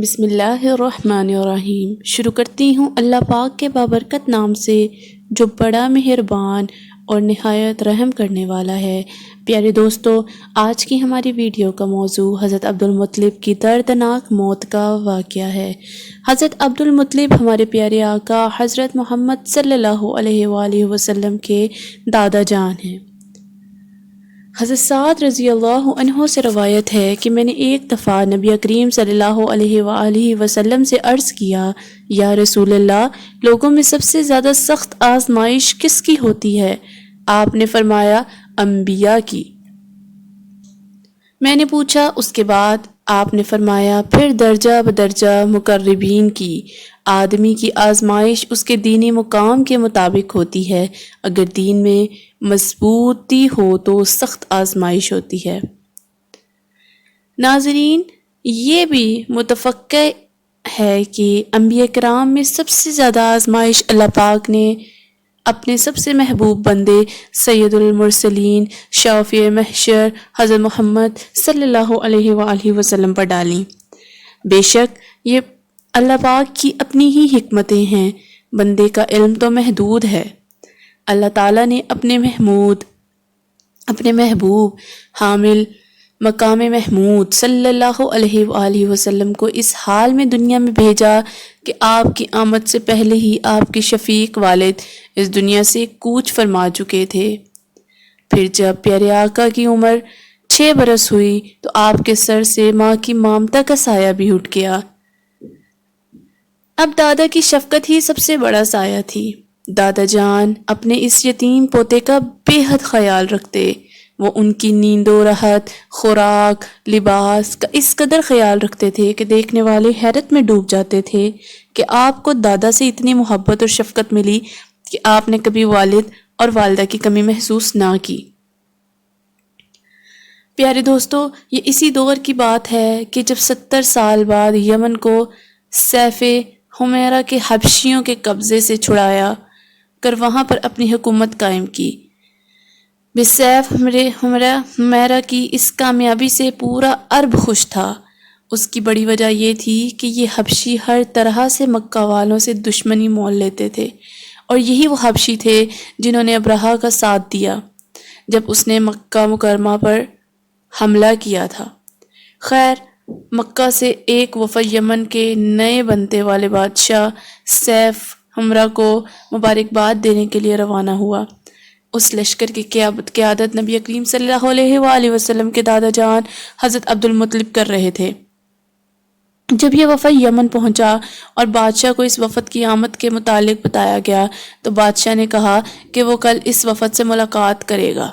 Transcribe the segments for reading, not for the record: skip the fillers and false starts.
بسم اللہ الرحمن الرحیم۔ شروع کرتی ہوں اللہ پاک کے بابرکت نام سے جو بڑا مہربان اور نہایت رحم کرنے والا ہے۔ پیارے دوستو، آج کی ہماری ویڈیو کا موضوع حضرت عبدالمطلب کی دردناک موت کا واقعہ ہے۔ حضرت عبدالمطلب ہمارے پیارے آقا حضرت محمد صلی اللہ علیہ وآلہ وسلم کے دادا جان ہیں۔ حضرت سعد رضی اللہ عنہ سے روایت ہے کہ میں نے ایک دفعہ نبی کریم صلی اللہ علیہ وآلہ وسلم سے عرض کیا، یا رسول اللہ، لوگوں میں سب سے زیادہ سخت آزمائش کس کی ہوتی ہے؟ آپ نے فرمایا، انبیاء کی۔ میں نے پوچھا اس کے بعد؟ آپ نے فرمایا، پھر درجہ بدرجہ مقربین کی۔ آدمی کی آزمائش اس کے دینی مقام کے مطابق ہوتی ہے۔ اگر دین میں مضبوطی ہو تو سخت آزمائش ہوتی ہے۔ ناظرین، یہ بھی متفق ہے کہ انبیاء کرام میں سب سے زیادہ آزمائش اللہ پاک نے اپنے سب سے محبوب بندے سید المرسلین شافع محشر حضرت محمد صلی اللہ علیہ وآلہ وسلم پر ڈالیں۔ بے شک یہ اللہ پاک کی اپنی ہی حکمتیں ہیں۔ بندے کا علم تو محدود ہے۔ اللہ تعالیٰ نے اپنے محبوب حامل مقام محمود صلی اللہ علیہ وآلہ وسلم کو اس حال میں دنیا میں بھیجا کہ آپ کی آمد سے پہلے ہی آپ کے شفیق والد اس دنیا سے کوچ فرما چکے تھے۔ پھر جب پیارے آقا کی عمر 6 برس ہوئی تو آپ کے سر سے ماں کی ممتا کا سایہ بھی اٹھ گیا۔ اب دادا کی شفقت ہی سب سے بڑا سایہ تھی۔ دادا جان اپنے اس یتیم پوتے کا بے حد خیال رکھتے۔ وہ ان کی نیند و راحت، خوراک، لباس کا اس قدر خیال رکھتے تھے کہ دیکھنے والے حیرت میں ڈوب جاتے تھے کہ آپ کو دادا سے اتنی محبت اور شفقت ملی کہ آپ نے کبھی والد اور والدہ کی کمی محسوس نہ کی۔ پیارے دوستو، یہ اسی دور کی بات ہے کہ جب 70 سال بعد یمن کو سیف حمیرہ کے حبشیوں کے قبضے سے چھڑایا کر وہاں پر اپنی حکومت قائم کی۔ بسیف حمیرہ کی اس کامیابی سے پورا عرب خوش تھا۔ اس کی بڑی وجہ یہ تھی کہ یہ حبشی ہر طرح سے مکہ والوں سے دشمنی مول لیتے تھے، اور یہی وہ حبشی تھے جنہوں نے ابرہہ کا ساتھ دیا جب اس نے مکہ مکرمہ پر حملہ کیا تھا۔ خیر، مکہ سے ایک وفد یمن کے نئے بنتے والے بادشاہ سیف حمرہ کو مبارکباد دینے کے لیے روانہ ہوا۔ اس لشکر کی قیادت نبی کریم صلی اللہ علیہ وآلہ وسلم کے دادا جان حضرت عبدالمطلب کر رہے تھے۔ جب یہ وفد یمن پہنچا اور بادشاہ کو اس وفد کی آمد کے متعلق بتایا گیا تو بادشاہ نے کہا کہ وہ کل اس وفد سے ملاقات کرے گا۔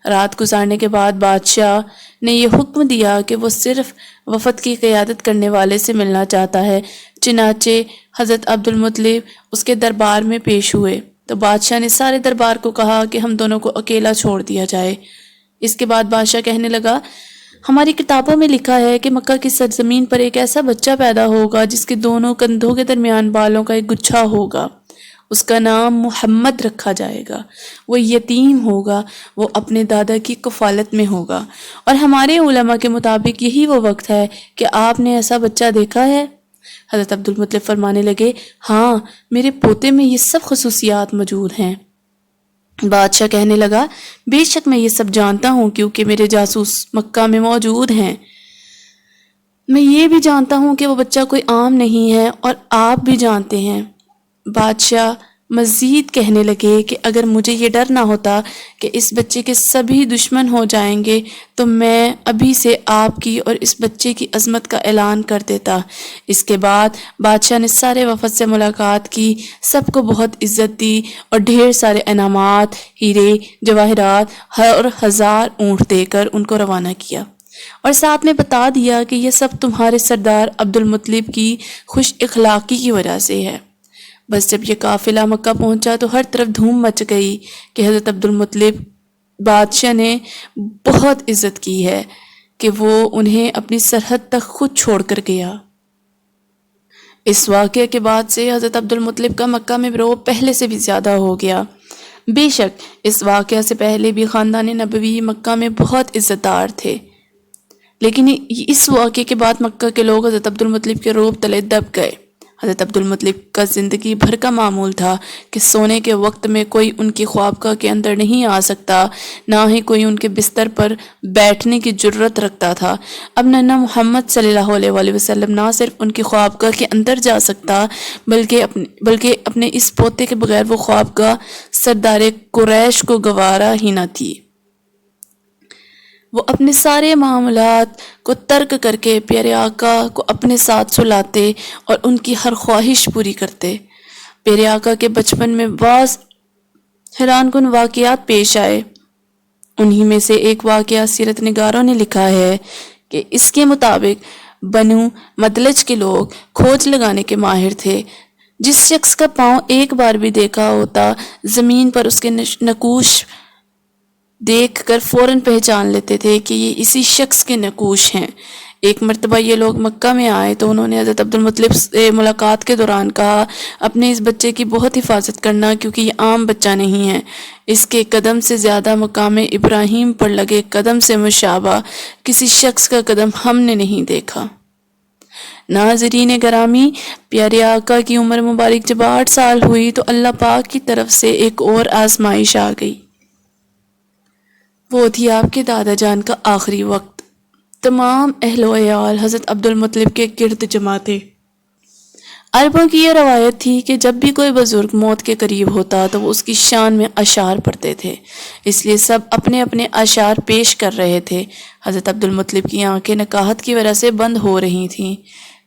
رات گزارنے کے بعد بادشاہ نے یہ حکم دیا کہ وہ صرف وفد کی قیادت کرنے والے سے ملنا چاہتا ہے۔ چنانچہ حضرت عبدالمطلب اس کے دربار میں پیش ہوئے تو بادشاہ نے سارے دربار کو کہا کہ ہم دونوں کو اکیلا چھوڑ دیا جائے۔ اس کے بعد بادشاہ کہنے لگا، ہماری کتابوں میں لکھا ہے کہ مکہ کی سرزمین پر ایک ایسا بچہ پیدا ہوگا جس کے دونوں کندھوں کے درمیان بالوں کا ایک گچھا ہوگا۔ اس کا نام محمد رکھا جائے گا۔ وہ یتیم ہوگا، وہ اپنے دادا کی کفالت میں ہوگا، اور ہمارے علماء کے مطابق یہی وہ وقت ہے کہ آپ نے ایسا بچہ دیکھا ہے؟ حضرت عبدالمطلب فرمانے لگے، ہاں، میرے پوتے میں یہ سب خصوصیات موجود ہیں۔ بادشاہ کہنے لگا، بے شک میں یہ سب جانتا ہوں کیونکہ میرے جاسوس مکہ میں موجود ہیں۔ میں یہ بھی جانتا ہوں کہ وہ بچہ کوئی عام نہیں ہے، اور آپ بھی جانتے ہیں۔ بادشاہ مزید کہنے لگے کہ اگر مجھے یہ ڈر نہ ہوتا کہ اس بچے کے سبھی دشمن ہو جائیں گے تو میں ابھی سے آپ کی اور اس بچے کی عظمت کا اعلان کر دیتا۔ اس کے بعد بادشاہ نے سارے وفد سے ملاقات کی، سب کو بہت عزت دی اور ڈھیر سارے انعامات، ہیرے، جواہرات اور 1000 اونٹ دے کر ان کو روانہ کیا، اور ساتھ میں بتا دیا کہ یہ سب تمہارے سردار عبدالمطلب کی خوش اخلاقی کی وجہ سے ہے۔ بس جب یہ قافلہ مکہ پہنچا تو ہر طرف دھوم مچ گئی کہ حضرت عبدالمطلب بادشاہ نے بہت عزت کی ہے کہ وہ انہیں اپنی سرحد تک خود چھوڑ کر گیا۔ اس واقعے کے بعد سے حضرت عبدالمطلب کا مکہ میں رعب پہلے سے بھی زیادہ ہو گیا۔ بے شک اس واقعہ سے پہلے بھی خاندان نبوی مکہ میں بہت عزت دار تھے۔ لیکن اس واقعے کے بعد مکہ کے لوگ حضرت عبدالمطلب کے روب تلے دب گئے۔ حضرت عبدالمطلب کا زندگی بھر کا معمول تھا کہ سونے کے وقت میں کوئی ان کی خوابگاہ کے اندر نہیں آ سکتا، نہ ہی کوئی ان کے بستر پر بیٹھنے کی جرت رکھتا تھا۔ اب نانا محمد صلی اللہ علیہ وآلہ وسلم نہ صرف ان کی خوابگاہ کے اندر جا سکتا بلکہ اپنے اس پوتے کے بغیر وہ خوابگاہ سردار قریش کو گوارا ہی نہ تھی۔ وہ اپنے سارے معاملات کو ترک کر کے پیارے آقا کو اپنے ساتھ سلاتے اور ان کی ہر خواہش پوری کرتے۔ پیارے آقا کے بچپن میں بعض حیران کن واقعات پیش آئے۔ انہی میں سے ایک واقعہ سیرت نگاروں نے لکھا ہے کہ اس کے مطابق بنو مدلج کے لوگ کھوج لگانے کے ماہر تھے۔ جس شخص کا پاؤں ایک بار بھی دیکھا ہوتا زمین پر اس کے نقوش دیکھ کر فوراً پہچان لیتے تھے کہ یہ اسی شخص کے نقوش ہیں۔ ایک مرتبہ یہ لوگ مکہ میں آئے تو انہوں نے حضرت عبدالمطلب سے ملاقات کے دوران کہا، اپنے اس بچے کی بہت حفاظت کرنا کیونکہ یہ عام بچہ نہیں ہے، اس کے قدم سے زیادہ مقام ابراہیم پر لگے قدم سے مشابہ کسی شخص کا قدم ہم نے نہیں دیکھا۔ ناظرین گرامی، پیارے آقا کی عمر مبارک جب 8 سال ہوئی تو اللہ پاک کی طرف سے ایک اور آزمائش آ گئی۔ وہ تھی آپ کے دادا جان کا آخری وقت۔ تمام اہل و عیال حضرت عبدالمطلب کے گرد جمع تھے۔ عربوں کی یہ روایت تھی کہ جب بھی کوئی بزرگ موت کے قریب ہوتا تو وہ اس کی شان میں اشعار پڑھتے تھے، اس لیے سب اپنے اپنے اشعار پیش کر رہے تھے۔ حضرت عبدالمطلب کی آنکھیں نکاہت کی وجہ سے بند ہو رہی تھیں۔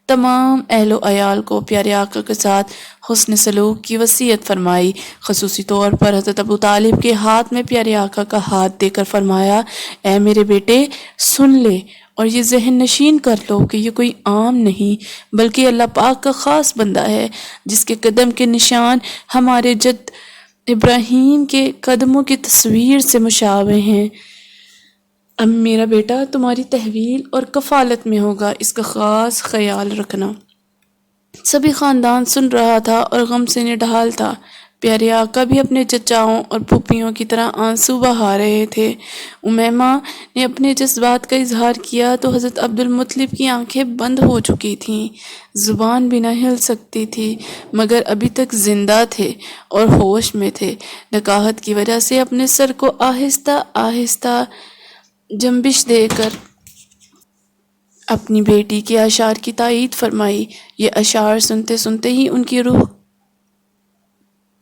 تمام اہل و عیال کو پیارے آقا کے ساتھ حسن سلوک کی وصیت فرمائی۔ خصوصی طور پر حضرت ابو طالب کے ہاتھ میں پیارے آقا کا ہاتھ دے کر فرمایا، اے میرے بیٹے سن لے اور یہ ذہن نشین کر لو کہ یہ کوئی عام نہیں بلکہ اللہ پاک کا خاص بندہ ہے جس کے قدم کے نشان ہمارے جد ابراہیم کے قدموں کی تصویر سے مشابہ ہیں۔ اب میرا بیٹا تمہاری تحویل اور کفالت میں ہوگا، اس کا خاص خیال رکھنا۔ سبھی خاندان سن رہا تھا اور غم سے نڈھال تھا۔ پیارے آقا بھی اپنے چچاؤں اور پھوپھیوں کی طرح آنسو بہا رہے تھے۔ امیمہ نے اپنے جذبات کا اظہار کیا تو حضرت عبدالمطلب کی آنکھیں بند ہو چکی تھیں، زبان بھی نہ ہل سکتی تھی، مگر ابھی تک زندہ تھے اور ہوش میں تھے۔ نکاہت کی وجہ سے اپنے سر کو آہستہ آہستہ جنبش دے کر اپنی بیٹی کے اشعار کی تائید فرمائی۔ یہ اشعار سنتے سنتے ہی ان کی روح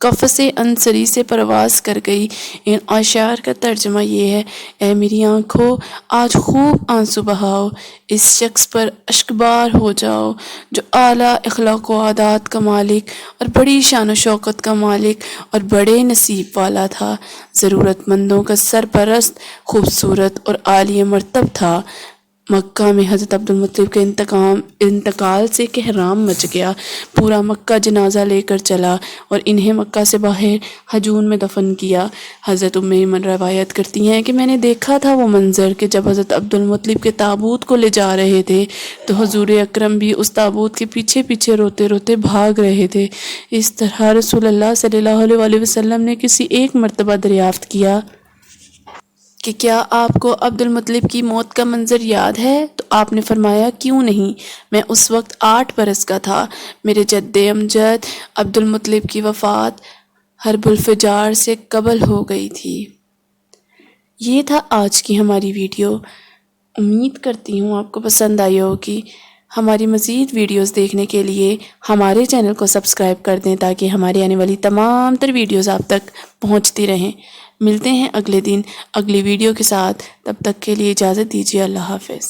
قفس انصری سے پرواز کر گئی۔ ان اشعار کا ترجمہ یہ ہے، اے میری آنکھوں آج خوب آنسو بہاؤ، اس شخص پر اشکبار ہو جاؤ جو اعلیٰ اخلاق و عادات کا مالک اور بڑی شان و شوکت کا مالک اور بڑے نصیب والا تھا، ضرورت مندوں کا سرپرست، خوبصورت اور عالی مرتب تھا۔ مکہ میں حضرت عبدالمطلب کے انتقال سے کہرام مچ گیا۔ پورا مکہ جنازہ لے کر چلا اور انہیں مکہ سے باہر ہجون میں دفن کیا۔ حضرت ام ایمن روایت کرتی ہیں کہ میں نے دیکھا تھا وہ منظر کہ جب حضرت عبدالمطلب کے تابوت کو لے جا رہے تھے تو حضور اکرم بھی اس تابوت کے پیچھے پیچھے روتے روتے بھاگ رہے تھے۔ اس طرح رسول اللہ صلی اللہ علیہ وآلہ وسلم نے کسی ایک مرتبہ دریافت کیا کہ کیا آپ کو عبدالمطلب کی موت کا منظر یاد ہے؟ تو آپ نے فرمایا کیوں نہیں، میں اس وقت 8 برس کا تھا۔ میرے جد امجد عبدالمطلب کی وفات حرب الفجار سے قبل ہو گئی تھی۔ یہ تھا آج کی ہماری ویڈیو، امید کرتی ہوں آپ کو پسند آئی ہوگی۔ ہماری مزید ویڈیوز دیکھنے کے لیے ہمارے چینل کو سبسکرائب کر دیں تاکہ ہماری آنے والی تمام تر ویڈیوز آپ تک پہنچتی رہیں۔ ملتے ہیں اگلے دن اگلی ویڈیو کے ساتھ، تب تک کے لیے اجازت دیجیے، اللہ حافظ۔